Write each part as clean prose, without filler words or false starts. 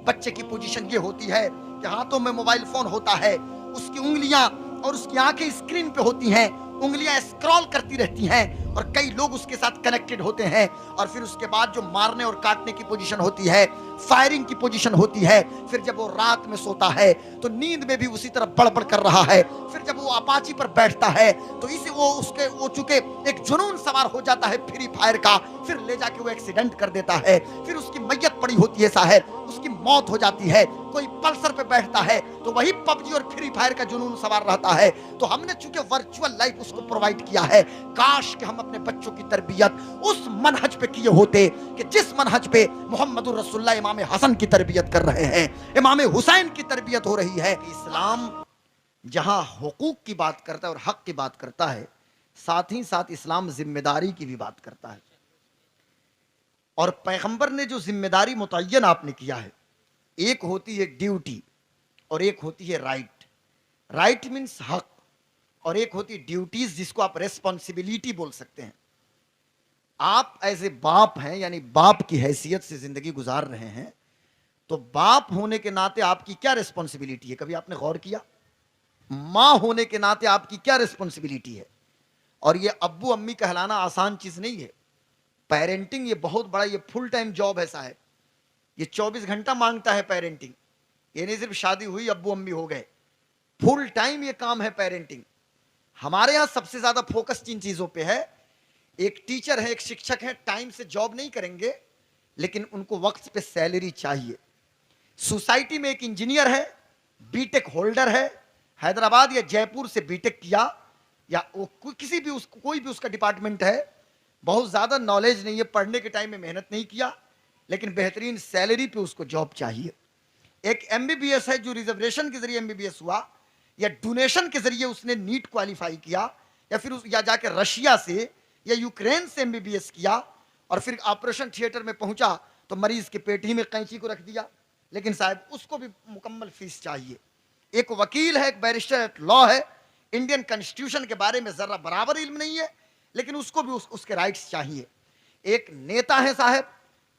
بچے کی پوزیشن یہ ہوتی ہے کہ ہاتھوں میں موبائل فون ہوتا ہے، اس کی انگلیاں اور اس کی آنکھیں اسکرین پہ ہوتی ہیں، انگلیاں اسکرول کرتی رہتی ہیں، اور کئی لوگ اس کے ساتھ کنیکٹڈ ہوتے ہیں، اور پھر اس کے بعد جو مارنے اور کاٹنے کی پوزیشن ہوتی ہے، فائرنگ کی پوزیشن ہوتی ہے، پھر جب وہ رات میں سوتا ہے تو نیند میں بھی اسی طرح بڑبڑ کر رہا ہے، پھر جب وہ اپاچی پر بیٹھتا ہے تو اسے وہ چونکہ ایک جنون سوار ہو جاتا ہے فری فائر کا، پھر لے جا کے وہ ایکسیڈنٹ کر دیتا ہے، پھر اس کی میت پڑی ہوتی ہے صاحب، اس کی موت ہو جاتی ہے۔ کوئی پلسر پہ بیٹھتا ہے تو وہی پب جی اور فری فائر کا جنون سوار رہتا ہے۔ تو ہم نے چونکہ ورچوئل لائف اس کو پرووائڈ کیا ہے، کاش کہ ہم اپنے بچوں کی تربیت اس منہج پہ کیے ہوتے کہ جس منہج پہ محمد الرسول اللہ امام حسن کی تربیت کر رہے ہیں، امام حسین کی تربیت ہو رہی ہے۔ اسلام جہاں حقوق کی بات کرتا ہے اور حق کی بات کرتا ہے، ساتھ ہی ساتھ اسلام ذمہ داری کی بھی بات کرتا ہے، اور پیغمبر نے جو ذمہ داری متعین آپ نے کیا ہے، ایک ہوتی ہے ڈیوٹی اور ایک ہوتی ہے رائٹ۔ رائٹ مینس حق، اور ایک ہوتی ہے ڈیوٹیز جس کو آپ ریسپانسبلٹی بول سکتے ہیں۔ آپ ایز اے باپ ہیں، یعنی باپ کی حیثیت سے زندگی گزار رہے ہیں، تو باپ ہونے کے ناطے آپ کی کیا ریسپانسبلٹی ہے؟ کبھی آپ نے غور کیا؟ ماں ہونے کے ناطے آپ کی کیا ریسپانسبلٹی ہے؟ اور یہ ابو امی کہلانا آسان چیز نہیں ہے۔ پیرنٹنگ یہ بہت بڑا، یہ فل ٹائم جاب ہے صاحب، یہ 24 گھنٹہ مانگتا ہے پیرنٹنگ۔ یہ نہیں صرف شادی ہوئی ابو امی ہو گئے، فل ٹائم یہ کام ہے پیرنٹنگ۔ ہمارے ہاں سب سے زیادہ فوکس جن چیزوں پہ ہے، ایک ٹیچر ہے، ایک شکشک ہے، ٹائم سے جاب نہیں کریں گے لیکن ان کو وقت پہ سیلری چاہیے۔ سوسائٹی میں ایک انجینئر ہے، بی ٹیک ہولڈر ہے، حیدرآباد یا جے پور سے بی ٹیک کیا، یا کسی بھی کوئی بھی اس کا ڈپارٹمنٹ ہے، بہت زیادہ نالج نہیں ہے، پڑھنے کے ٹائم میں محنت نہیں کیا، لیکن بہترین سیلری پہ اس کو جاب چاہیے۔ ایک ایم بی بی ایس ہے جو ریزرویشن کے ذریعے ایم بی بی ایس ہوا، یا ڈونیشن کے ذریعے اس نے نیٹ کوالیفائی کیا، یا پھر یا جا کے رشیا سے یا یوکرین سے ایم بی بی ایس کیا، اور پھر آپریشن تھیٹر میں پہنچا تو مریض کے پیٹ ہی میں قینچی کو رکھ دیا، لیکن صاحب اس کو بھی مکمل فیس چاہیے۔ ایک وکیل ہے، ایک بیرسٹر، ایک لا ہے، انڈین کنسٹیٹیوشن کے بارے میں ذرا برابر علم نہیں ہے لیکن اس کو بھی اس کے رائٹس چاہیے۔ ایک نیتا ہے صاحب،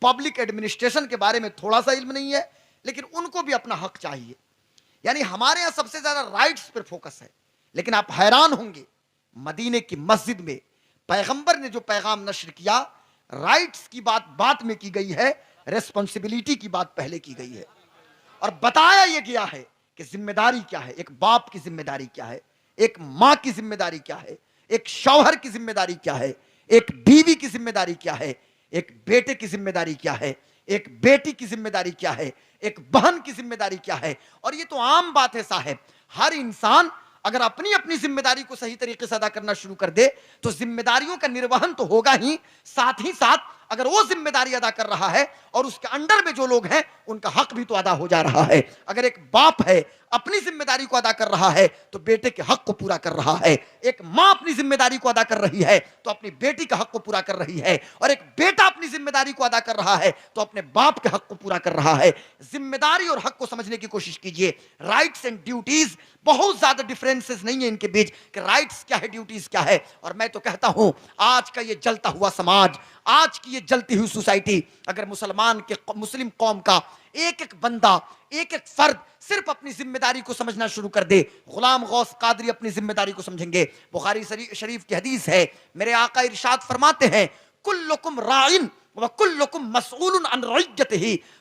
پبلک ایڈمنسٹریشن کے بارے میں تھوڑا سا علم نہیں ہے لیکن ان کو بھی اپنا حق چاہیے۔ یعنی ہمارے ہاں سب سے زیادہ رائٹس پر فوکس ہے، لیکن آپ حیران ہوں گے مدینے کی مسجد میں پیغمبر نے جو پیغام نشر کیا، رائٹس کی بات میں کی گئی ہے، ریسپانسبلٹی کی بات پہلے کی گئی ہے، اور بتایا یہ گیا ہے کہ ذمہ داری کیا ہے، ایک باپ کی ذمہ داری کیا ہے، ایک ماں کی ذمہ داری کیا ہے، ایک شوہر کی ذمہ داری کیا ہے، ایک بیوی کی ذمہ داری کیا ہے، ایک بیٹے کی ذمہ داری کیا ہے، ایک بیٹی کی ذمہ داری کیا ہے، ایک بہن کی ذمہ داری کیا ہے۔ اور یہ تو عام بات ہے صاحب، ہر انسان اگر اپنی اپنی ذمہ داری کو صحیح طریقے سے ادا کرنا شروع کر دے تو ذمہ داریوں کا نروہن تو ہوگا ہی ساتھ اگر وہ ذمہ داری ادا کر رہا ہے اور اس کے انڈر میں جو لوگ ہیں ان کا حق بھی تو ادا ہو جا رہا ہے۔ اگر ایک باپ ہے اپنی ذمہ داری کو ادا کر رہا ہے تو بیٹے کے حق کو پورا کر رہا ہے، ایک ماں اپنی ذمہ داری کو ادا کر رہی ہے تو اپنی بیٹی کا حق کو پورا کر رہی ہے، اور ایک بیٹا اپنی ذمہ داری کو ادا کر رہا ہے تو اپنے باپ کے حق کو پورا کر رہا ہے۔ ذمہ داری اور حق کو سمجھنے کی کوشش کیجئے۔ رائٹس اینڈ ڈیوٹیز بہت زیادہ ڈیفرنسز نہیں ہیں ان کے بیچ کہ رائٹس کیا ہے، ڈیوٹیز کیا ہے۔ اور میں تو کہتا ہوں آج کا یہ جلتا ہوا سماج، آج کی یہ جلتی ہوئی سوسائٹی، اگر مسلم قوم کا ایک ایک بندہ، ایک ایک فرد صرف اپنی ذمہ داری کو سمجھنا شروع کر دے، غلام غوث قادری اپنی ذمہ داری کو سمجھیں گے۔ بخاری شریف کی حدیث ہے، میرے آقا ارشاد فرماتے ہیں کلکم راعٍ وکلکم مسئول عن رعیتہ،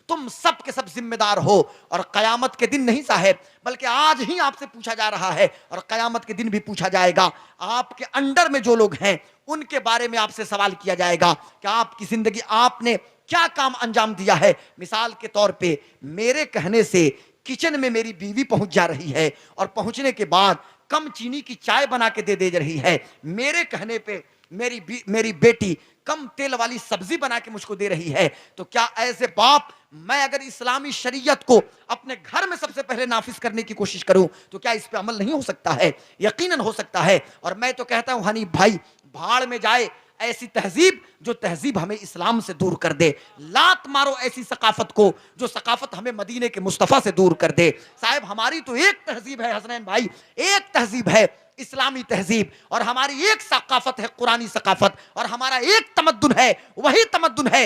تم سب کے سب ذمہ دار ہو، اور قیامت کے دن نہیں صاحب بلکہ آج ہی آپ سے پوچھا جا رہا ہے اور قیامت کے دن بھی پوچھا جائے گا۔ آپ کے انڈر میں جو لوگ ہیں ان کے بارے میں آپ سے سوال کیا جائے گا کہ آپ کی زندگی آپ نے کیا کام انجام دیا ہے۔ مثال کے طور پہ میرے کہنے سے کچن میں میری بیوی پہنچ جا رہی ہے اور پہنچنے کے بعد کم چینی کی چائے بنا کے دے رہی ہے، میرے کہنے پہ میری بیٹی کم تیل والی سبزی بنا کے مجھ کو دے رہی ہے، تو کیا ایز اے باپ میں اگر اسلامی شریعت کو اپنے گھر میں سب سے پہلے نافذ کرنے کی کوشش کروں تو کیا اس پہ عمل نہیں ہو سکتا ہے؟ یقیناً ہو سکتا ہے۔ اور میں تو کہتا ہوں حنیف بھائی، بھاڑ میں جائے ایسی تہذیب جو تہذیب ہمیں اسلام سے دور کر دے، لات مارو ایسی ثقافت کو جو ثقافت ہمیں مدینے کے مصطفیٰ سے دور کر دے۔ صاحب ہماری تو ایک تہذیب ہے حسنین بھائی، ایک تہذیب ہے اسلامی تہذیب، اور ہماری ایک ثقافت ہے قرآنی ثقافت، اور ہمارا ایک تمدن ہے، وہی تمدن ہے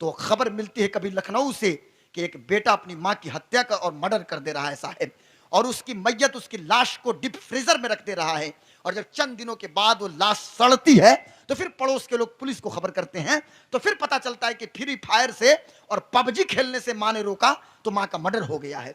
تو خبر ملتی ہے کبھی لکھنؤ سے کہ ایک بیٹا اپنی ماں کی ہتیا کر اور مرڈر کر دے رہا ہے صاحب، اور اس کی میت، اس کی لاش کو ڈپ فریزر میں رکھ دے رہا ہے، اور جب چند دنوں کے بعد وہ لاش سڑتی ہے تو پھر پڑوس کے لوگ پولیس کو خبر کرتے ہیں، تو پھر پتا چلتا ہے کہ فری فائر سے اور پب جی کھیلنے سے ماں نے روکا تو ماں کا مرڈر ہو گیا ہے۔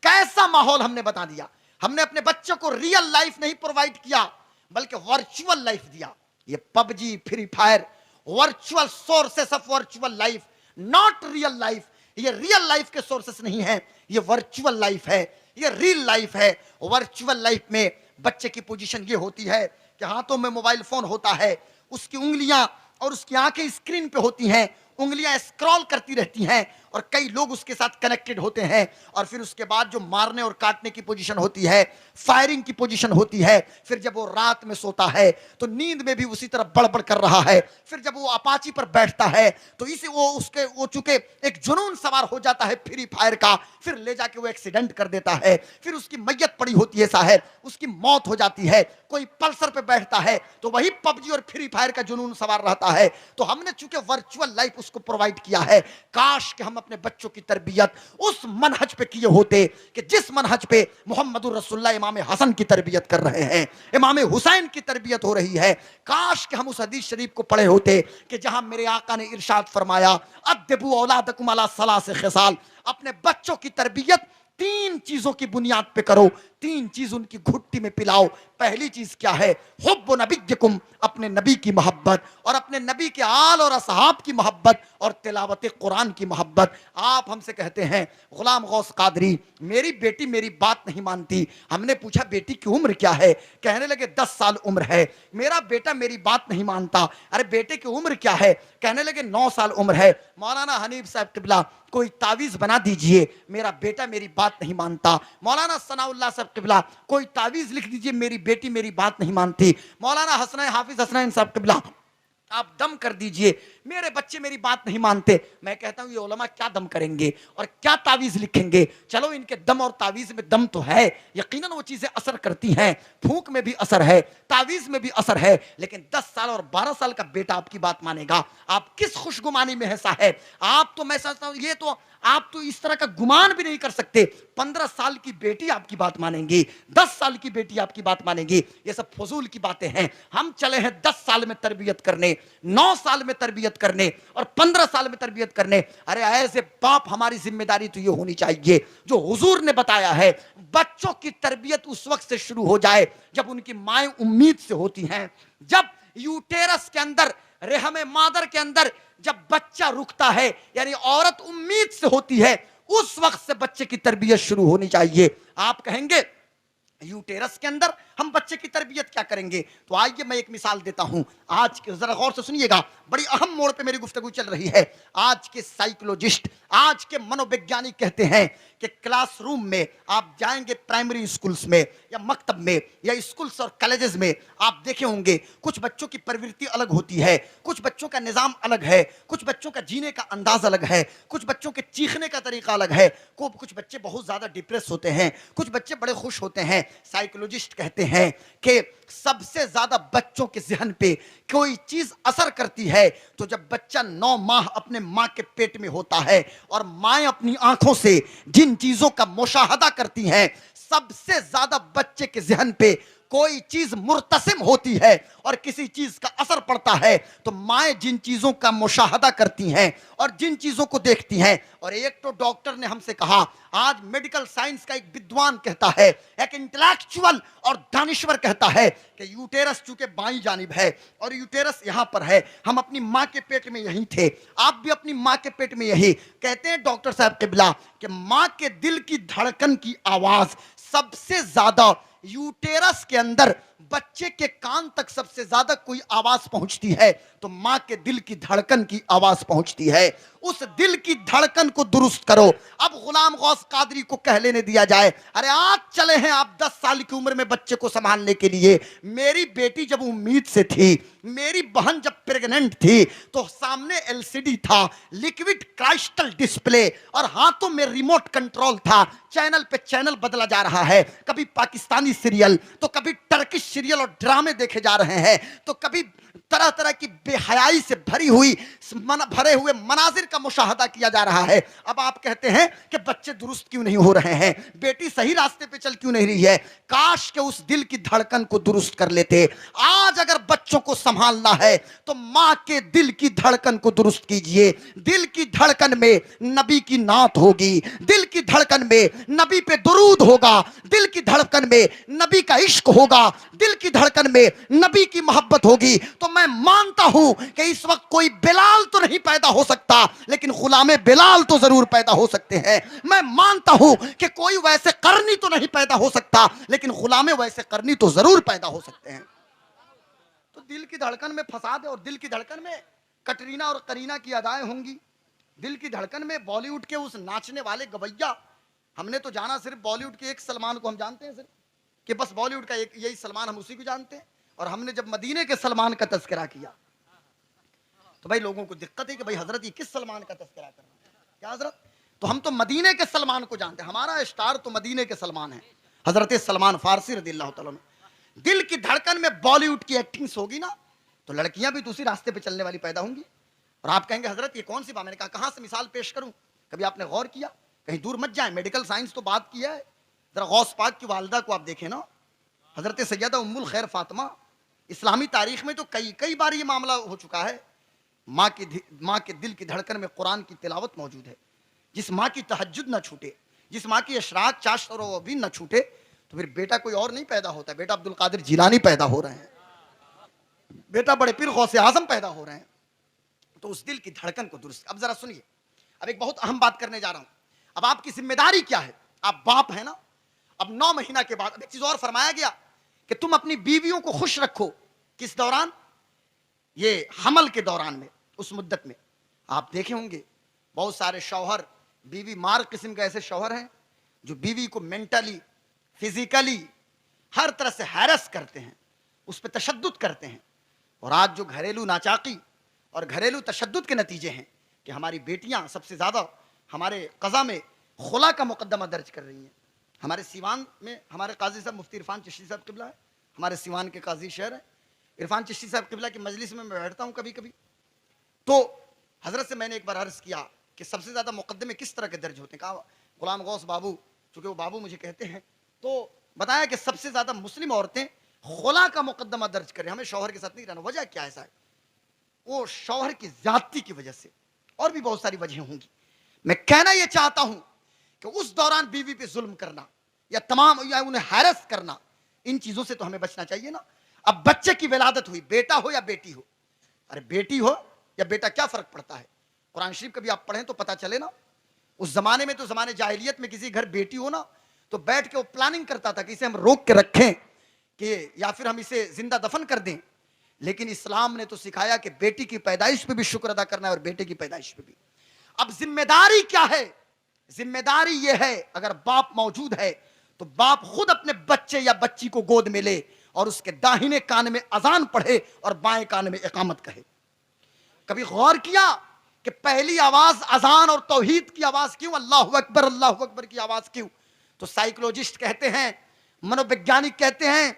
کیسا ماحول ہم نے بتا دیا۔ ہم نے اپنے بچوں کو ریئل لائف نہیں پرووائڈ کیا بلکہ ورچوئل لائف دیا۔ یہ PUBG, free fire, virtual sources of virtual life, not real life. یہ ریئل لائف کے سورسز نہیں ہیں، یہ ورچوئل لائف ہے، یہ ریل لائف ہے۔ ورچوئل لائف میں بچے کی پوزیشن یہ ہوتی ہے کہ ہاتھوں میں موبائل فون ہوتا ہے، اس کی انگلیاں اور اس کی آنکھیں اسکرین پہ ہوتی ہیں، انگلیاں اسکرول کرتی رہتی ہیں، اور کئی لوگ اس کے ساتھ کنیکٹڈ ہوتے ہیں، اور پھر اس کے بعد جو مارنے اور کاٹنے کی پوزیشن ہوتی ہے، فائرنگ کی پوزیشن ہوتی ہے، پھر جب وہ رات میں سوتا ہے تو نیند میں بھی اسی طرح بڑبڑ کر رہا ہے، پھر جب وہ اپاچی پر بیٹھتا ہے تو اسے وہ چونکہ ایک جنون سوار ہو جاتا ہے فری فائر کا، پھر لے جا کے وہ ایکسیڈنٹ کر دیتا ہے، پھر اس کی میت پڑی ہوتی ہے صاحب، اس کی موت ہو جاتی ہے۔ کوئی پلسر پہ بیٹھتا ہے تو وہی پب جی اور فری فائر کا جنون سوار رہتا ہے۔ تو ہم نے چونکہ ورچوئل لائف اس کو پرووائڈ کیا ہے، کاش کہ ہم اپنے بچوں کی تربیت اس منہج پہ کیے ہوتے کہ جس منہج پہ محمد رسول اللہ امام حسن کی تربیت کر رہے ہیں، امام حسین کی تربیت ہو رہی ہے۔ کاش کہ ہم اس حدیث شریف کو پڑھے ہوتے کہ جہاں میرے آقا نے ارشاد فرمایا، ادبوا اولادکم علی ثلاث خصال، اپنے بچوں کی تربیت تین چیزوں کی بنیاد پہ کرو، تین چیز ان کی گھٹی میں پلاؤ۔ پہلی چیز کیا ہے؟ حب نبیکم، اپنے نبی کی محبت، اور اپنے نبی کے آل اور اصحاب کی محبت، اور تلاوت قرآن کی محبت۔ آپ ہم سے کہتے ہیں غلام غوث قادری، میری بیٹی میری بات نہیں مانتی۔ ہم نے پوچھا بیٹی کی عمر کیا ہے؟ کہنے لگے 10 سال عمر ہے۔ میرا بیٹا میری بات نہیں مانتا۔ ارے بیٹے کی عمر کیا ہے؟ کہنے لگے 9 سال عمر ہے۔ مولانا حنیف صاحب قبلہ کوئی تعویذ بنا دیجئے، میرا بیٹا میری بات نہیں مانتا۔ مولانا ثناء اللہ صاحب قبلہ کوئی تعویذ لکھ دیجئے، میری بیٹی میری بات نہیں مانتی۔ مولانا حافظ حسنین صاحب قبلہ آپ دم کر دیجئے، میرے بچے میری بات نہیں مانتے۔ میں کہتا ہوں یہ علماء کیا دم کریں گے اور کیا تعویذ لکھیں گے؟ چلو ان کے دم اور تعویذ میں دم تو ہے، یقیناً وہ چیزیں اثر کرتی ہیں، پھونک میں بھی اثر ہے، تعویذ میں بھی اثر ہے، لیکن 10 سال اور 12 سال کا بیٹا آپ کی بات مانے گا؟ آپ کس خوشگمانی میں ہے صاحب؟ آپ تو، میں سمجھتا ہوں یہ تو آپ تو اس طرح کا گمان بھی نہیں کر سکتے۔ 15 سال کی بیٹی آپ کی بات مانیں گی، 10 سال کی بیٹی آپ کی بات مانیں گی؟ یہ سب فضول کی باتیں ہیں۔ ہم چلے ہیں 10 سال میں تربیت کرنے، 9 سال میں تربیت کرنے، اور 15 سال میں تربیت کرنے۔ ارے ایسے باپ ہماری ذمہ داری تو یہ ہونی چاہیے جو حضور نے بتایا ہے، بچوں کی تربیت اس وقت سے شروع ہو جائے جب ان کی مائیں امید سے ہوتی ہیں، جب یوٹیرس کے اندر، رحم مادر کے اندر جب بچہ رکتا ہے، یعنی عورت امید سے ہوتی ہے، اس وقت سے بچے کی تربیت شروع ہونی چاہیے۔ آپ کہیں گے یوٹیرس کے اندر ہم بچے کی تربیت کیا کریں گے؟ تو آئیے میں ایک مثال دیتا ہوں۔ آج کے، ذرا غور سے سنیے گا، بڑی اہم موڑ پہ میری گفتگو چل رہی ہے۔ آج کے سائیکولوجسٹ، آج کے منوویگیانک کہتے ہیں کہ کلاس روم میں آپ جائیں گے، پرائمری اسکولز میں یا مکتب میں یا اسکولز اور کالجز میں، آپ دیکھے ہوں گے کچھ بچوں کی پرورتی الگ ہوتی ہے، کچھ بچوں کا نظام الگ ہے، کچھ بچوں کا جینے کا انداز الگ ہے، کچھ بچوں کے چیخنے کا طریقہ الگ ہے، کچھ بچے بہت زیادہ ڈپریس ہوتے ہیں، کچھ بچے بڑے خوش ہوتے ہیں۔ سائیکولوجسٹ کہتے ہیں کہ سب سے زیادہ بچوں کے ذہن پہ کوئی چیز اثر کرتی ہے تو جب بچہ 9 ماہ اپنے ماں کے پیٹ میں ہوتا ہے، اور مائیں اپنی آنکھوں سے جن چیزوں کا مشاہدہ کرتی ہیں، سب سے زیادہ بچے کے ذہن پہ کوئی چیز مرتسم ہوتی ہے اور کسی چیز کا اثر پڑتا ہے تو مائیں جن چیزوں کا مشاہدہ کرتی ہیں اور جن چیزوں کو دیکھتی ہیں۔ اور ایک تو ڈاکٹر نے ہم سے کہا، آج میڈیکل سائنس کا ایک بدوان کہتا ہے، ایک انٹلیکچوئل اور دانشور کہتا ہے کہ یوٹیرس چونکہ بائیں جانب ہے اور یوٹیرس یہاں پر ہے، ہم اپنی ماں کے پیٹ میں یہیں تھے، آپ بھی اپنی ماں کے پیٹ میں یہی۔ کہتے ہیں ڈاکٹر صاحب قبلہ کہ ماں کے دل کی دھڑکن کی آواز سب سے زیادہ یوٹیرس کے اندر، بچے کے کان تک سب سے زیادہ کوئی آواز پہنچتی ہے تو ماں کے دل کی دھڑکن کی آواز پہنچتی ہے۔ اس دل کی دھڑکن کو درست کرو۔ اب غلام غوث قادری کو کہہ لینے دیا جائے، ارے آج چلے ہیں آپ 10 سال کی عمر میں بچے کو سنبھالنے کے لیے۔ میری بیٹی جب امید سے تھی، میری بہن جب پریگننٹ تھی تو سامنے LCD تھا، لیکوڈ کرائسٹل ڈسپلے، اور ہاتھوں میں ریموٹ کنٹرول تھا، چینل پہ چینل بدلا جا رہا ہے، کبھی پاکستانی سیریل تو کبھی ٹرکش سیریل اور ڈرامے دیکھے جا رہے ہیں، تو کبھی طرح طرح کی بے حیائی سے بھرے ہوئے مناظر کا مشاہدہ کیا جا رہا ہے. اب آپ کہتے ہیں کہ بچے درست کیوں نہیں ہو رہے ہیں, بیٹی صحیح راستے پہ چل کیوں نہیں رہی ہے؟ کاش کہ اس دل کی دھڑکن کو درست کر لیتے. آج اگر بچوں کو سنبھالنا ہے تو ماں کے دل کی دھڑکن کو درست کیجئے. دل کی دھڑکن میں نبی کی نعت ہوگی, دل کی دھڑکن میں نبی پہ درود ہوگا, دل کی دھڑکن میں نبی کا عشق ہوگا, دل کی دھڑکن میں نبی کی محبت ہوگی. تو میں مانتا ہوں کہ اس وقت کوئی بلال تو نہیں پیدا ہو سکتا, لیکن غلام بلال تو ضرور پیدا ہو سکتے ہیں. میں مانتا ہوں کہ کوئی ویسے قرنی تو نہیں پیدا ہو سکتا, لیکن غلام ویسے قرنی تو ضرور پیدا ہو سکتے ہیں. تو دل کی دھڑکن میں فساد ہے, اور دل کی دھڑکن میں کٹرینا اور کرینہ کی ادائیں ہوں گی. دل کی دھڑکن میں بالی ووڈ کے اس ناچنے والے گویا, ہم نے تو جانا صرف بالی ووڈ کے ایک سلمان کو ہم جانتے ہیں صرف, کہ بس بالی ووڈ کا ایک یہی سلمان, ہم اسی کو جانتے ہیں. اور ہم نے جب مدینے کے سلمان کا تذکرہ کیا تو بھائی لوگوں کو دقت ہے کہ بھائی حضرت یہ کس سلمان کا تذکرہ کر رہا ہے کیا حضرت؟ تو ہم تو مدینے کے سلمان کو جانتے ہیں, ہمارا اسٹار تو مدینے کے سلمان ہے, حضرت سلمان فارسی رضی اللہ تعالیٰ عنہ. دل کی دھڑکن میں بالی ووڈ کی ایکٹنگز ہوگی نا, تو لڑکیاں بھی دوسری راستے پہ چلنے والی پیدا ہوں گی. اور آپ کہیں گے حضرت یہ کون سی بات؟ میں نے کہا کہاں سے مثال پیش کروں, کبھی آپ نے غور کیا؟ کہیں دور مت جائیں, میڈیکل سائنس تو بات کیا ہے, ذرا غوث پاک کی والدہ کو آپ دیکھیں نا, حضرت سیدہ ام الخیر فاطمہ. اسلامی تاریخ میں تو کئی بار یہ معاملہ ہو چکا ہے. ماں کے دل کی دھڑکن میں قرآن کی تلاوت موجود ہے. جس ماں کی تہجد نہ چھوٹے, جس ماں کی اشراق چاشت اور بھی نہ چھوٹے, تو پھر بیٹا کوئی اور نہیں پیدا ہوتا ہے, بیٹا عبد القادر جیلانی پیدا ہو رہے ہیں, بیٹا بڑے پیر غوث اعظم پیدا ہو رہے ہیں. تو اس دل کی دھڑکن کو درست. اب ذرا سنیے, اب ایک بہت اہم بات کرنے جا رہا ہوں. اب آپ کی ذمہ داری کیا ہے؟ آپ باپ ہیں نا. اب 9 مہینہ کے بعد اب ایک چیز اور فرمایا گیا کہ تم اپنی بیویوں کو خوش رکھو. کس دوران؟ یہ حمل کے دوران میں, اس مدت میں. آپ دیکھے ہوں گے بہت سارے شوہر بیوی مار قسم کے ایسے شوہر ہیں جو بیوی کو مینٹلی, فزیکلی ہر طرح سے ہیرس کرتے ہیں, اس پہ تشدد کرتے ہیں. اور آج جو گھریلو ناچاقی اور گھریلو تشدد کے نتیجے ہیں کہ ہماری بیٹیاں سب سے زیادہ ہمارے قضا میں خلا کا مقدمہ درج کر رہی ہیں. ہمارے سیوان میں ہمارے قاضی صاحب مفتی عرفان چشتی صاحب قبلہ ہے, ہمارے سیوان کے قاضی شہر ہیں. عرفان چشتی صاحب قبلہ کی مجلس میں بیٹھتا ہوں کبھی کبھی, تو حضرت سے میں نے ایک بار عرض کیا کہ سب سے زیادہ مقدمے کس طرح کے درج ہوتے ہیں. کہا غلام غوث بابو, چونکہ وہ بابو مجھے کہتے ہیں, تو بتایا کہ سب سے زیادہ مسلم عورتیں خلا کا مقدمہ درج کریں, ہمیں شوہر کے ساتھ نہیں رہنا. وجہ کیا ایسا ہے؟ وہ شوہر کی زیادتی کی وجہ سے, اور بھی بہت ساری وجہیں ہوں گی. میں کہنا یہ چاہتا ہوں کہ اس دوران بیوی پہ ظلم کرنا یا انہیں ہیرس کرنا, ان چیزوں سے تو ہمیں بچنا چاہیے نا. اب بچے کی ولادت ہوئی, بیٹا ہو یا بیٹی ہو, ارے بیٹی ہو یا بیٹا کیا فرق پڑتا ہے؟ قرآن شریف کبھی آپ پڑھیں تو پتہ چلے نا. اس زمانے میں تو زمانے جاہلیت میں کسی گھر بیٹی ہو نا تو بیٹھ کے وہ پلاننگ کرتا تھا کہ اسے ہم روک کے رکھیں کہ یا پھر ہم اسے زندہ دفن کر دیں. لیکن اسلام نے تو سکھایا کہ بیٹی کی پیدائش پہ بھی شکر ادا کرنا ہے اور بیٹے کی پیدائش پہ بھی. اب ذمہ داری کیا ہے؟ ذمہ داری یہ ہے اگر باپ موجود ہے تو باپ خود اپنے بچے یا بچی کو گود میں لے اور اس کے داہنے کان میں اذان پڑھے اور بائیں کان میں اقامت کہے. کبھی غور کیا کہ پہلی آواز اذان اور توحید کی آواز کیوں؟ اللہ اکبر کی آواز کیوں؟ تو سائیکولوجسٹ کہتے ہیں, منوویگیانک کہتے ہیں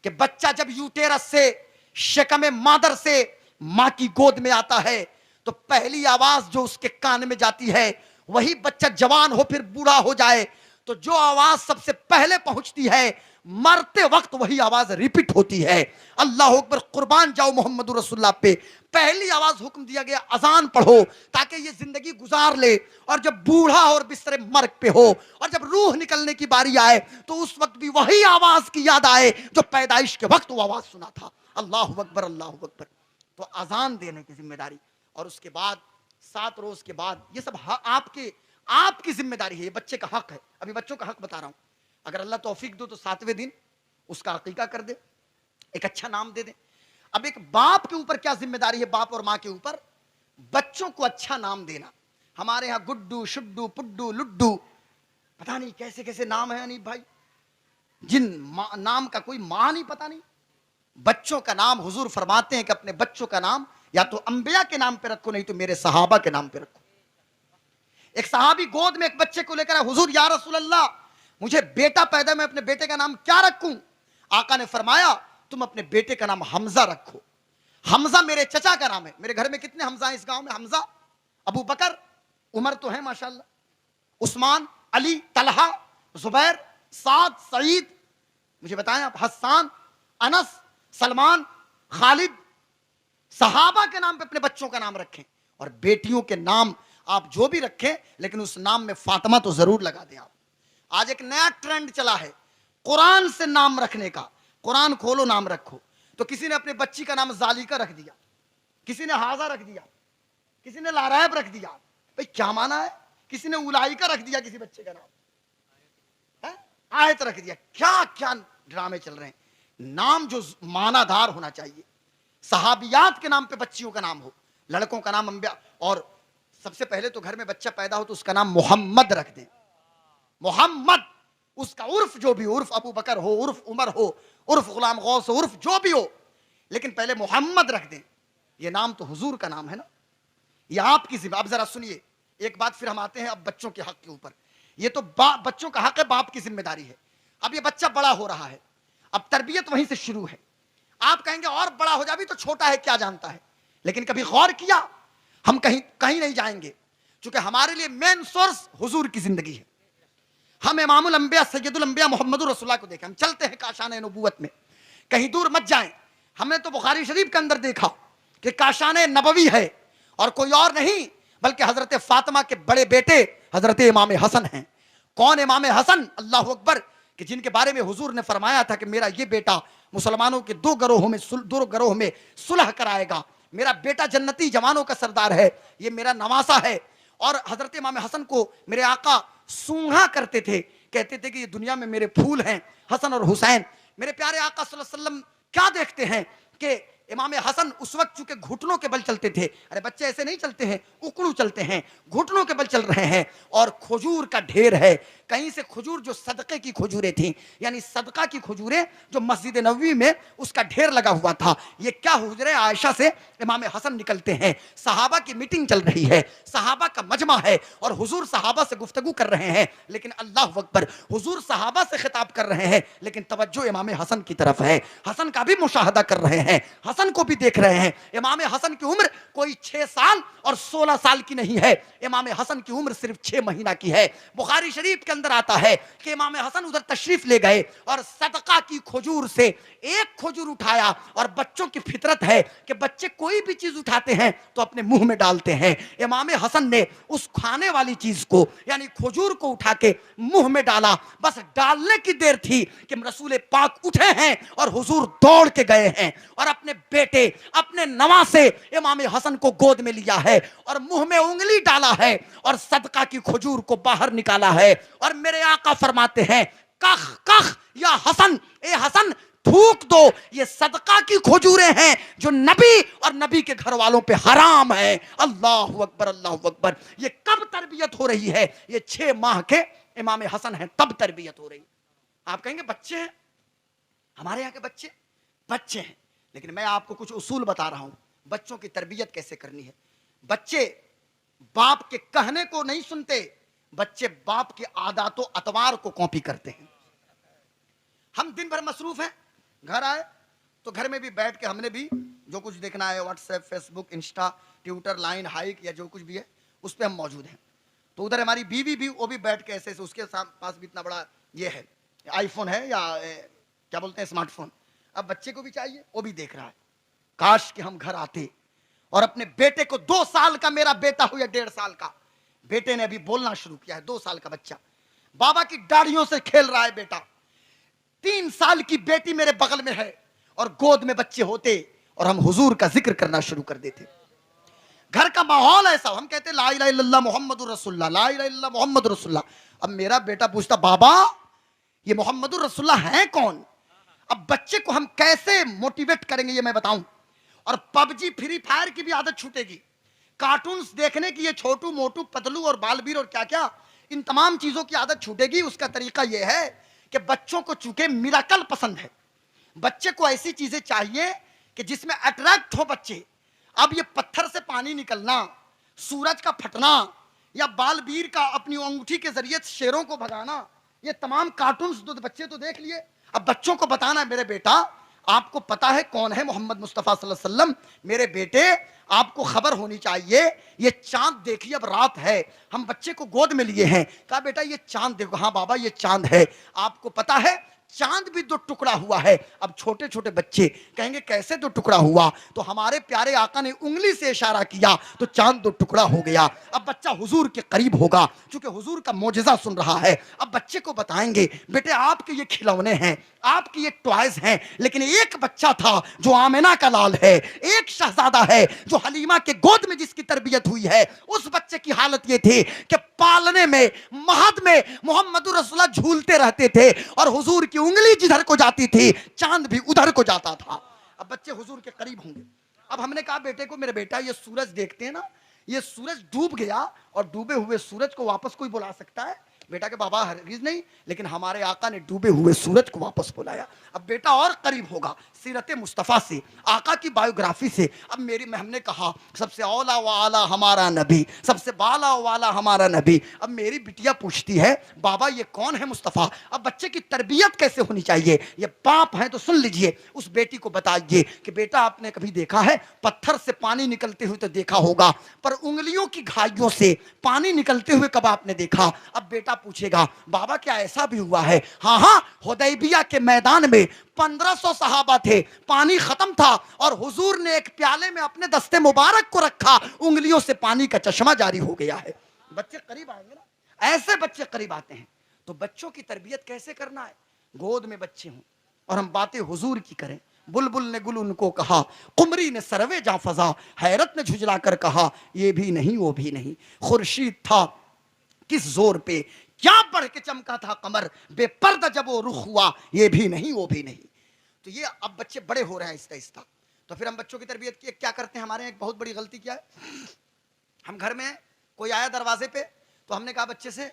کہ بچہ جب یوٹیرس سے, شکم مادر سے ماں کی گود میں آتا ہے تو پہلی آواز جو اس کے کان میں جاتی ہے, وہی بچہ جوان ہو پھر بوڑھا ہو جائے تو جو آواز سب سے پہلے پہنچتی ہے مرتے وقت وہی آواز ریپیٹ ہوتی ہے. اللہ اکبر, قربان جاؤ محمد رسول اللہ پہ. پہلی آواز حکم دیا گیا اذان پڑھو تاکہ یہ زندگی گزار لے, اور جب بوڑھا اور بستر مرگ پہ ہو اور جب روح نکلنے کی باری آئے تو اس وقت بھی وہی آواز کی یاد آئے جو پیدائش کے وقت وہ آواز سنا تھا. اللہ اکبر اللہ اکبر. تو اذان دینے کی ذمہ داری, اور اس کے بعد 7 روز کے بعد یہ سب آپ کی ذمہ داری ہے, یہ بچے کا حق ہے. ابھی بچوں کا حق بتا رہا ہوں. اگر اللہ توفیق دو تو 7ویں دن اس کا عقیقہ کر دے, ایک اچھا نام دے دے. اب ایک باپ کے اوپر کیا ذمہ داری ہے؟ باپ اور ماں کے اوپر بچوں کو اچھا نام دینا. ہمارے ہاں گڈو, شڈو, پڈو, لڈو, پتہ نہیں کیسے کیسے نام ہے انیب بھائی, جن نام کا کوئی ماں نہیں پتہ نہیں. بچوں کا نام حضور فرماتے ہیں کہ اپنے بچوں کا نام یا تو انبیاء کے نام پہ رکھو, نہیں تو میرے صحابہ کے نام پہ رکھو. ایک صحابی گود میں ایک بچے کو لے کر آئے, حضور یا رسول اللہ مجھے بیٹا پیدا, میں اپنے بیٹے کا نام کیا رکھوں؟ آقا نے فرمایا تم اپنے بیٹے کا نام حمزہ رکھو. حمزہ میرے چچا کا نام ہے. میرے گھر میں کتنے حمزہ ہیں اس گاؤں میں؟ حمزہ، ابو بکر، عمر تو ہیں ماشاءاللہ، عثمان، علی، طلحہ، زبیر، سعد، سعید، مجھے بتائیں آپ، حسان، انس، سلمان، خالد. صحابہ کے نام پہ اپنے بچوں کا نام رکھیں. اور بیٹیوں کے نام آپ جو بھی رکھیں لیکن اس نام میں فاطمہ تو ضرور لگا دیں آپ. آج ایک نیا ٹرینڈ چلا ہے قرآن سے نام رکھنے کا. قرآن کھولو نام رکھو. تو کسی نے اپنے بچی کا نام ذالیکہ رکھ دیا, کسی نے حاضہ رکھ دیا, کسی نے لاریب رکھ دیا. بھئی کیا مانا ہے؟ کسی نے اولائکہ رکھ دیا کسی بچے کا نام, آیت رکھ دیا. کیا کیا ڈرامے چل رہے ہیں. نام جو معنی دار ہونا چاہیے. صحابیات کے نام پہ بچیوں کا نام ہو, لڑکوں کا نام انبیاء. اور سب سے پہلے تو گھر میں بچہ پیدا ہو تو اس کا نام محمد رکھ دیں. محمد, اس کا عرف جو بھی, عرف ابو بکر ہو, عرف عمر ہو, عرف غلام غوث ہو, عرف جو بھی ہو, لیکن پہلے محمد رکھ دیں. یہ نام تو حضور کا نام ہے نا, یہ آپ کی ذمہ. اب ذرا سنیے ایک بات, پھر ہم آتے ہیں اب بچوں کے حق کے اوپر. یہ تو بچوں کا حق ہے, باپ کی ذمہ داری ہے. اب یہ بچہ بڑا ہو رہا ہے, اب تربیت وہیں سے شروع ہے. آپ کہیں گے اور بڑا ہو جا بھی تو چھوٹا ہے, کیا جانتا ہے. لیکن کبھی غور کیا, ہم کہیں نہیں جائیں گے, چونکہ ہمارے لیے مین سورس حضور کی زندگی ہے. ہم امام الانبیاء سید الانبیاء محمد رسول اللہ کو دیکھیں. ہم چلتے ہیں کاشان نبوت میں, کہیں دور مت جائیں. ہم نے تو بخاری شریف کے اندر دیکھا کہ کاشان نبوی ہے اور کوئی اور نہیں بلکہ حضرت فاطمہ کے بڑے بیٹے حضرت امام حسن ہیں. کون امام حسن؟ اللہ اکبر, کہ جن کے بارے میں حضور نے فرمایا تھا کہ میرا یہ بیٹا مسلمانوں کے دو گروہ میں صلح کرائے گا. میرا بیٹا جنتی جوانوں کا سردار ہے, یہ میرا نواسا ہے. اور حضرت امام حسن کو میرے آقا سونگھا کرتے تھے, کہتے تھے کہ یہ دنیا میں میرے پھول ہیں حسن اور حسین. میرے پیارے آقا صلی اللہ علیہ وسلم کیا دیکھتے ہیں کہ امام حسن اس وقت چونکہ گھٹنوں کے بل چلتے تھے. ارے بچے ایسے نہیں چلتے ہیں, اکڑو چلتے ہیں, گھٹنوں کے بل چل رہے ہیں, اور کھجور کا ڈھیر ہے. کہیں سے کھجور جو صدقے کی کھجوریں تھیں, یعنی صدقہ کی کھجوریں جو مسجد نبوی میں اس کا ڈھیر لگا ہوا تھا. یہ کیا حجرے عائشہ سے امام حسن نکلتے ہیں. صحابہ کی میٹنگ چل رہی ہے, صحابہ کا مجمع ہے, اور حضور صحابہ سے گفتگو کر رہے ہیں. لیکن اللہ اکبر, حضور صحابہ سے خطاب کر رہے ہیں لیکن توجہ امام حسن کی طرف ہے. حسن کا بھی مشاہدہ کر رہے ہیں, حسن کو بھی دیکھ رہے ہیں. امام حسن کی عمر کوئی 6 سال اور 16 سال کی نہیں ہے, امام حسن کی عمر صرف 6 مہینہ کی ہے. بخاری شریف کے اندر آتا ہے کہ امام حسن ادھر تشریف لے گئے اور صدقہ کی کھجور سے ایک کھجور اٹھایا. اور بچوں کی فطرت ہے کہ بچے کوئی بھی چیز اٹھاتے ہیں تو اپنے منہ میں ڈالتے ہیں. امام حسن نے اس کھانے والی چیز کو یعنی کھجور کو اٹھا کے منہ میں ڈالا. بس ڈالنے کی دیر تھی کہ رسول پاک اٹھے ہیں اور حضور دوڑ کے گئے ہیں اور اپنے بیٹے اپنے نواسے امام حسن کو گود میں لیا ہے اور منہ میں انگلی ڈالا ہے اور صدقہ کی کھجور کو باہر نکالا ہے. اور میرے آقا فرماتے ہیں کخ کخ یا حسن, اے حسن تھوک دو, یہ صدقہ کی کھجوریں ہیں جو نبی اور نبی کے گھر والوں پہ حرام ہے. اللہ اکبر, اللہ اکبر. یہ کب تربیت ہو رہی ہے؟ یہ 6 ماہ کے امام حسن ہیں تب تربیت ہو رہی. آپ کہیں گے بچے ہیں, ہمارے یہاں کے بچے ہیں, لیکن میں آپ کو کچھ اصول بتا رہا ہوں بچوں کی تربیت کیسے کرنی ہے. بچے باپ کے کہنے کو نہیں سنتے, بچے باپ کے عادات و اطوار کو کاپی کرتے ہیں. ہم دن بھر مصروف ہیں, گھر آئے تو گھر میں بھی بیٹھ کے ہم نے بھی جو کچھ دیکھنا ہے واٹس ایپ, فیس بک, انسٹا, ٹویٹر, لائن, ہائیک یا جو کچھ بھی ہے اس پہ ہم موجود ہیں. تو ادھر ہماری بیوی بھی وہ بھی بیٹھ کے ایسے اس کے پاس بھی اتنا بڑا یہ ہے آئی فون ہے یا کیا بولتے ہیں اسمارٹ فون. اب بچے کو بھی چاہیے, وہ بھی دیکھ رہا ہے. کاش کہ ہم گھر آتے اور اپنے بیٹے کو 2 سال کا میرا بیٹا ہو یا 1.5 سال کا, بیٹے نے ابھی بولنا شروع کیا ہے, 2 سال کا بچہ بابا کی داڑھیوں سے کھیل رہا ہے بیٹا. 3 سال کی بیٹی میرے بغل میں ہے اور گود میں بچے ہوتے اور ہم حضور کا ذکر کرنا شروع کر دیتے. گھر کا ماحول ایسا, ہم کہتے لا الہ الا اللہ محمد رسول اللہ, لا الہ الا اللہ محمد رسول اللہ. اب میرا بیٹا پوچھتا بابا یہ محمد رسول اللہ ہیں کون؟ اب بچے کو ہم کیسے موٹیویٹ کریں گے یہ میں بتاؤں. اور پب جی فری فائر کی بھی عادت چھوٹے گی, کارٹونز دیکھنے کی, یہ چھوٹو موٹو پتلو اور بالبیر اور کیا کیا, ان تمام چیزوں کی عادت چھوٹے گی. اس کا طریقہ یہ ہے کہ بچوں کو چونکہ میراکل پسند ہے, بچے کو ایسی چیزیں چاہیے کہ جس میں اٹریکٹ ہو بچے. اب یہ پتھر سے پانی نکلنا, سورج کا پھٹنا یا بالبیر کا اپنی انگوٹھی کے ذریعے شیروں کو بھگانا, یہ تمام کارٹونز بچے تو دیکھ لیے. اب بچوں کو بتانا ہے میرے بیٹا آپ کو پتا ہے کون ہے محمد مصطفیٰ صلی اللہ علیہ وسلم؟ میرے بیٹے آپ کو خبر ہونی چاہیے، یہ چاند دیکھیے، اب رات ہے، ہم بچے کو گود میں لیے ہیں، کہا بیٹا یہ چاند دیکھو، ہاں بابا یہ چاند ہے۔ آپ کو پتا ہے چاند بھی دو ٹکڑا ہوا ہے۔ اب چھوٹے چھوٹے بچے کہیں گے کیسے دو ٹکڑا ہوا؟ تو ہمارے پیارے آقا نے انگلی سے اشارہ کیا تو چاند دو ٹکڑا ہو گیا۔ اب بچہ حضور کے قریب ہوگا، چونکہ حضور کا معجزہ سن رہا ہے۔ اب بچے کو بتائیں گے بیٹے آپ کے یہ کھلونے ہیں، آپ کی یہ ٹوائز ہیں، لیکن ایک بچہ تھا جو آمنہ کا لال ہے، ایک شہزادہ ہے جو حلیمہ کے گود میں جس کی تربیت ہوئی ہے، اس بچے کی حالت یہ تھی کہ پالنے میں، مہد میں محمد رسول اللہ جھولتے رہتے تھے، اور حضور کی انگلی جدھر کو جاتی تھی چاند بھی ادھر کو جاتا تھا۔ اب بچے حضور کے قریب ہوں گے۔ اب ہم نے کہا بیٹے کو، میرے بیٹا یہ سورج دیکھتے ہیں نا، یہ سورج ڈوب گیا، اور ڈوبے ہوئے سورج کو واپس کوئی بلا سکتا ہے؟ بیٹا کہ بابا ہرگز نہیں، لیکن ہمارے آقا نے ڈوبے ہوئے سورج کو واپس بلایا۔ اب بیٹا اور قریب ہوگا سیرت مصطفیٰ سے، آقا کی بایوگرافی سے۔ اب ہم نے کہا سب سے اولا و اعلیٰ ہمارا نبی، سب سے بالا و والا ہمارا نبی۔ اب میری بٹیا پوچھتی ہے بابا یہ کون ہے مصطفیٰ؟ اب بچے کی تربیت کیسے ہونی چاہیے؟ یہ باپ ہیں تو سن لیجئے، اس بیٹی کو بتائیے کہ بیٹا آپ نے کبھی دیکھا ہے پتھر سے پانی نکلتے ہوئے تو دیکھا ہوگا، پر انگلیوں کی گھائیوں سے پانی نکلتے ہوئے کب آپ نے دیکھا؟ اب بیٹا پوچھے گا بابا کیا ایسا بھی ہوا ہے؟ ہاں ہاں، حدیبیہ کے میدان میں 1500 صحابہ تھے، پانی ختم تھا، اور حضور نے ایک پیالے میں اپنے دستے مبارک کو رکھا، انگلیوں سے پانی کا چشمہ جاری ہو گیا ہے۔ بچے قریب آئیں گے نا، ایسے بچے قریب آتے ہیں۔ تو بچوں کی تربیت کیسے کرنا ہے؟ گود میں بچے ہوں اور ہم باتیں حضور کی کریں۔ بلبل نے گل ان کو کہا، قمری نے سروے جاں فضا، حیرت نے جھجلا کر کہا یہ بھی نہیں وہ بھی نہیں، خورشید تھا کس زور پہ، کیا بڑھ کے چمکا تھا قمر، بے پردہ جب وہ رخ ہوا یہ بھی نہیں وہ بھی نہیں۔ تو یہ اب بچے بڑے ہو رہے ہیں آہستہ آہستہ۔ تو پھر ہم بچوں کی تربیت کی کیا کرتے ہیں؟ ہمارے ایک بہت بڑی غلطی کیا ہے، ہم گھر میں کوئی آیا دروازے پہ تو ہم نے کہا بچے سے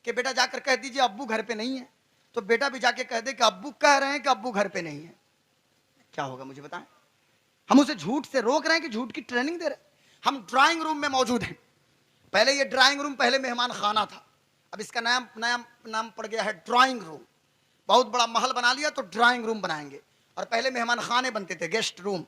کہ بیٹا جا کر کہہ دیجئے ابو گھر پہ نہیں ہے، تو بیٹا بھی جا کے کہہ دے کہ ابو کہہ رہے ہیں کہ ابو گھر پہ نہیں ہے، کیا ہوگا مجھے بتائیں؟ ہم اسے جھوٹ سے روک رہے ہیں کہ جھوٹ کی ٹریننگ دے رہے ہیں۔ ہم ڈرائنگ روم میں موجود ہیں، پہلے یہ ڈرائنگ روم پہلے مہمان خانہ تھا، اب اس کا نیا نام پڑ گیا ہے ڈرائنگ روم۔ بہت بڑا محل بنا لیا تو ڈرائنگ روم بنائیں گے، اور پہلے مہمان خانے بنتے تھے گیسٹ روم،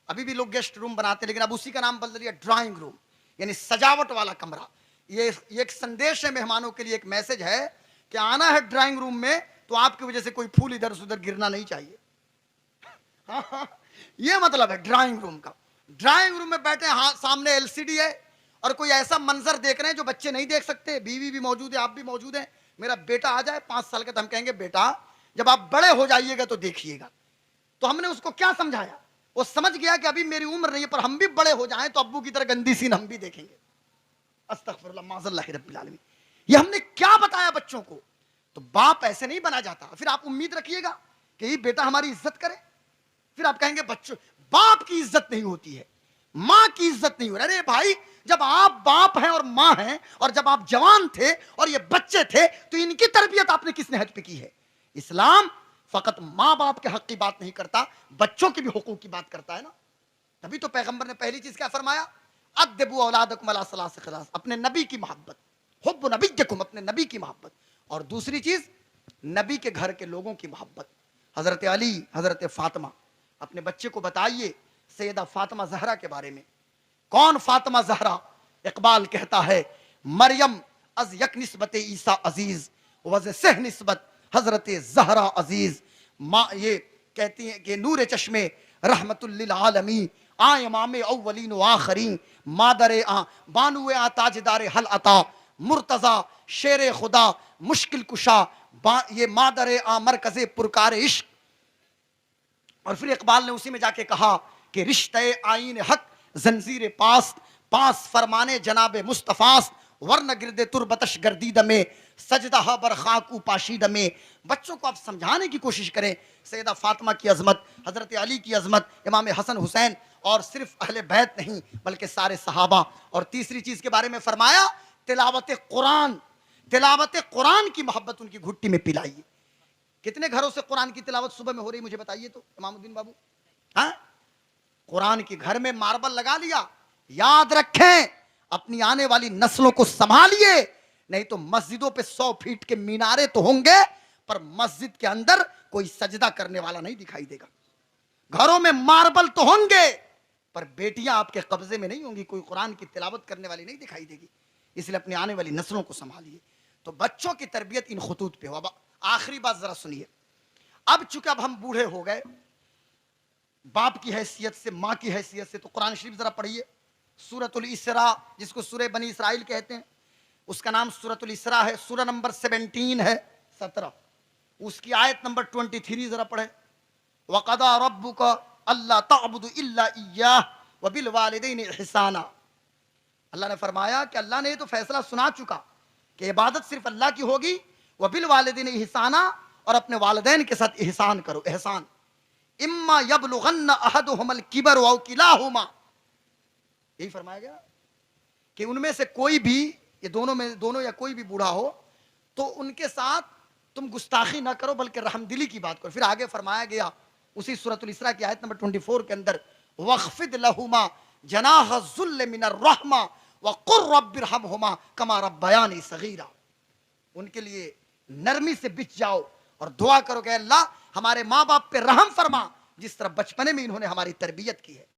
ابھی بھی لوگ گیسٹ روم بناتے ہیں، لیکن اب اسی کا نام بدل دیا ڈرائنگ روم، یعنی سجاوٹ والا کمرہ۔ یہ ایک سندیش ہے مہمانوں کے لیے، ایک میسج ہے کہ آنا ہے ڈرائنگ روم میں تو آپ کی وجہ سے کوئی پھول ادھر ادھر گرنا نہیں چاہیے۔ یہ مطلب ہے ڈرائنگ روم کا۔ ڈرائنگ روم میں بیٹھے، ہاں سامنے ایل سی ڈی ہے، اور کوئی ایسا منظر دیکھ رہے ہیں جو بچے نہیں دیکھ سکتے، بیوی بھی موجود ہے، آپ بھی موجود ہیں، میرا بیٹا آ جائے 5 سال کا تو ہم کہیں گے بیٹا جب آپ بڑے ہو جائیے گا تو دیکھیے گا۔ تو ہم نے اس کو کیا سمجھایا؟ وہ سمجھ گیا کہ ابھی میری عمر نہیں ہے، پر ہم بھی بڑے ہو جائیں تو ابو کی طرح گندی سین ہم بھی دیکھیں گے۔ استغفر اللہ معاذ اللہ رب العالمین۔ یہ ہم نے کیا بتایا بچوں کو؟ تو باپ ایسے نہیں بنا جاتا۔ پھر آپ امید رکھیے گا کہ یہ بیٹا ہماری عزت کرے، پھر آپ کہیں گے بچوں باپ کی عزت نہیں ہوتی ہے، ماں کی عزت نہیں ہو رہی۔ ارے بھائی جب آپ باپ ہیں اور ماں ہیں، اور جب آپ جوان تھے اور یہ بچے تھے تو ان کی تربیت آپ نے کس نہج پہ کی ہے؟ اسلام فقط ماں باپ کے حق کی بات نہیں کرتا، بچوں کے بھی حقوق کی بات کرتا ہے نا۔ تبھی تو پیغمبر نے پہلی چیز کیا فرمایا؟ ادبوا اولادکم علی ثلاث خصال، اپنے نبی کی محبت، حب نبیکم، اپنے نبی کی محبت، اور دوسری چیز نبی کے گھر کے لوگوں کی محبت۔ حضرت علی، حضرت فاطمہ، اپنے بچے کو بتائیے سیدہ فاطمہ زہرا کے بارے میں۔ کون فاطمہ زہرا؟ اقبال کہتا ہے مریم از یک نسبت عیسیٰ عزیز، وز سہ نسبت حضرت زہرا عزیز۔ یہ کہتی ہیں کہ نور چشمے رحمت للعالمین، آ امام اولین و آخرین، مادر آ بانو آ تاجدار حل عطا، مرتضی شیر خدا مشکل کشا، یہ مادر آ مرکز پرکار عشق۔ اور پھر اقبال نے اسی میں جا کے کہا کہ رشتہ آئین حق زنجیر پاس، پاس فرمانے جناب مصطفیٰ، ورنہ گرد تربتش گردید میں سجدہ بر خاکو پاشید میں۔ بچوں کو آپ سمجھانے کی کوشش کریں سیدہ فاطمہ کی عظمت، حضرت علی کی عظمت، امام حسن حسین، اور صرف اہل بیت نہیں بلکہ سارے صحابہ۔ اور تیسری چیز کے بارے میں فرمایا تلاوت قرآن، تلاوت قرآن کی محبت ان کی گھٹی میں پلائیے۔ کتنے گھروں سے قرآن کی تلاوت صبح میں ہو رہی مجھے بتائیے تو امام الدین بابو؟ ہاں، قرآن کی گھر میں ماربل لگا لیا۔ یاد رکھیں اپنی آنے والی نسلوں کو سنبھالیے، نہیں تو مسجدوں پہ 100 فیٹ کے مینارے تو ہوں گے پر مسجد کے اندر کوئی سجدہ کرنے والا نہیں دکھائی دے گا۔ گھروں میں ماربل تو ہوں گے پر بیٹیاں آپ کے قبضے میں نہیں ہوں گی, کوئی قرآن کی تلاوت کرنے والی نہیں دکھائی دے گی. اس لیے اپنی آنے والی نسلوں کو سنبھالیے. تو بچوں کی تربیت ان خطوط پہ ہو. اب آخری بات ذرا سنیے. اب چونکہ اب ہم بوڑھے ہو گئے, باپ کی حیثیت سے, ماں کی حیثیت سے, تو قرآن شریف ذرا پڑھیے. سورۃ الاسراء, جس کو سورہ بنی اسرائیل کہتے ہیں, اس کا نام سورۃ الاسراء ہے. سورہ نمبر 17 ہے, 17. اس کی آیت نمبر 23 ذرا پڑھیں. وَقَضَىٰ رَبُّكَ أَلَّا تَعْبُدُوا إِلَّا إِيَّاهُ وَبِالْوَالِدَيْنِ إِحْسَانًا. اللہ نے فرمایا کہ اللہ نے یہ تو فیصلہ سنا چکا کہ عبادت صرف اللہ کی ہوگی. وَبِالْوَالِدَيْنِ إِحْسَانًا, اور اپنے والدین کے ساتھ احسان کرو. احسان. اما یبلغن احدہم الکبر او کلاہما, یہی فرمایا گیا کہ ان میں سے کوئی بھی, یہ دونوں یا کوئی بھی بوڑھا ہو تو ان کے ساتھ تم گستاخی نہ کرو بلکہ رحم دلی کی بات کرو. پھر آگے فرمایا گیا اسی سورۃ الاسراء کی آیت نمبر 24 کے اندر, وَاخْفِضْ لَهُمَا جَنَاحَ الذُّلِّ مِنَ الرَّحْمَةِ وَقُلْ رَبِّ ارْحَمْهُمَا كَمَا رَبَّيَانِي صَغِيرًا. ان کے لیے نرمی سے بچ جاؤ اور دعا کرو کہ اللہ ہمارے ماں باپ پہ رحم فرما جس طرح بچپنے میں انہوں نے ہماری تربیت کی ہے.